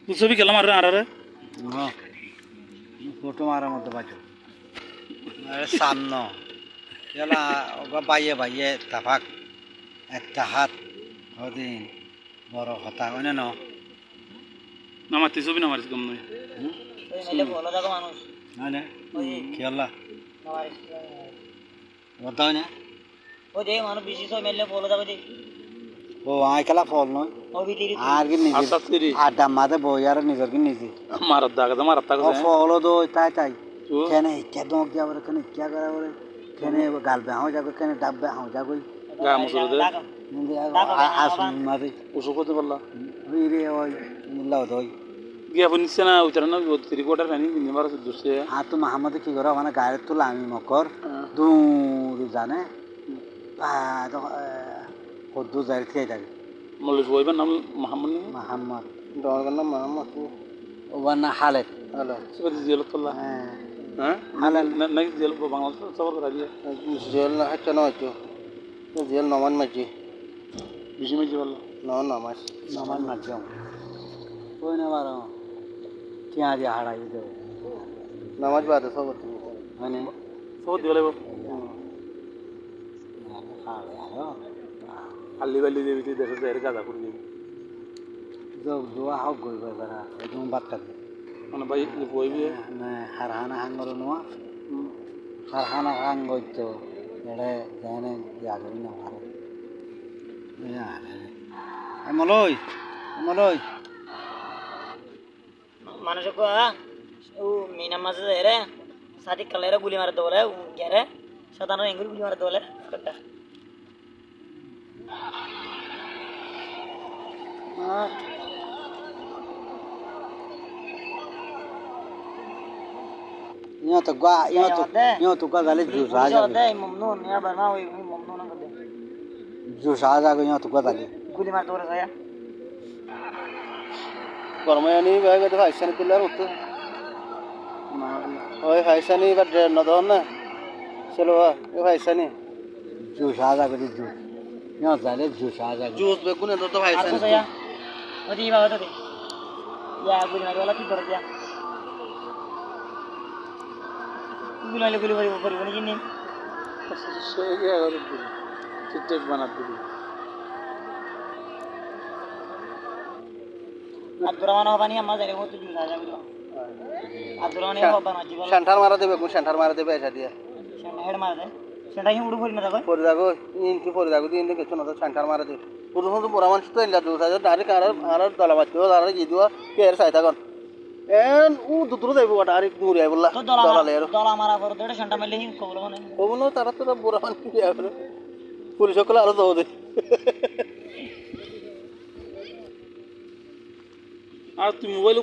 ছবি খেলাম আর আরে ফটো মারার মতো বাজো সামন খেলা বাইয়ে বাইয়ে তাফাক একটা হাত হদিন বড় কথা হয় না নামাতে ছবি নামারিস কম নয় হয় না খেলা কথা হয় না ও আই খেলা ফল নয় আর কি নিজে আড্ডা মাঝে বই আর নিজের কি নিজে মারাত দাগ মারাত দাগ ফল দো তাই তাই কেন ইচ্ছা দোক দিয়া বলে কেন ইচ্ছা করা বলে কেন গাল বেহাও যাগো কেন ডাব বেহাও যাগো গা মুসুর দে আসুন মাঝে ওসব করতে পারলা ওই রে ওই মিল্লাও দই গিয়া বনিস না উতারা না 3 কোয়ার্টার ফাইনাল দিন মারা দুসে আর তো মাহমুদ কি করে মানে গায়ের তোলা আমি মকর দূর জানে কদ্দু যাই খেয়ে থাকে মল্লিশ বইবার নাম মোহাম্মদ নি মোহাম্মদ দরগার নাম মোহাম্মদ ওবার না হালেদ সেটা জেল তোলা হ্যাঁ হালেদ নাই জেল বাংলাদেশ সবার করা দিয়ে জেল না হচ্ছে না হয়তো জেল নমান মাঝি বেশি মেজি বললো নামাজ মাঝি ওই না বারো টিয়া দিয়ে হারাই দেবো নামাজ বাদে সব মানে সব দিব লাগব আল্লি বাল্লি দেবি তুই দেশের বাইরে গাদা করে দিবি দোয়া হোক গই বেড়া একদম বাদ থাকবে মানে ভাই বইবি না হারহানা হাঙ্গর নোয়া হারহানা হাঙ্গর তো এড়ে জানে যাগরি না হারে মলই মলই মানুষ को वो मीना मजे दे रहे साथी कलेरा गुली मार दोले क्या रे शतानो एंगल गुली मार दोले कट्टा यहाँ तो का गाले जूस आ जाए ममनून या बना हुई ममनून कर दे जूस आ जाएगा यहाँ तो का गाले गुली मार दोले गया परमायानी बैग तो ऐसा निकल होते ओए ऐसा नहीं बट न दो ना चलो ये ऐसा नहीं जूस आ जाएगा जूस यहाँ जाले जूस आ जाएगा जूस बेकुने तो ऐसा नहीं या वो दी बात दे या गुली मार वाला की कर दिया गुली बनी जिन्नी सही है अगर चिट्टे बना दी अब्दुरमान हो बनी हम मजे वो तो जुड़ा जा बोलो अब्दुरमान हो बना जीवन सेंटर मारा देबे ऐसा दिया हेड मार दे सेंटर ही उड़ फोड़ में रखो फोड़ जागो इनकी फोड़ जागो दिन के चुना तो सेंटर मारा दे पुरुष तो पूरा मन तो इला दूसरा जो डायरेक्ट आर दला बातो दारा जीदुआ केर साइता कौन एन उ दुदुरो देबो डायरेक्ट दूर है बोला दला ले रो दला मारा कर दे सेंटर में ले ही को बोलो नहीं ओ बोलो तारा तो पूरा मन किया फिर पुलिस को आरो दो दे আর তুই মোবাইল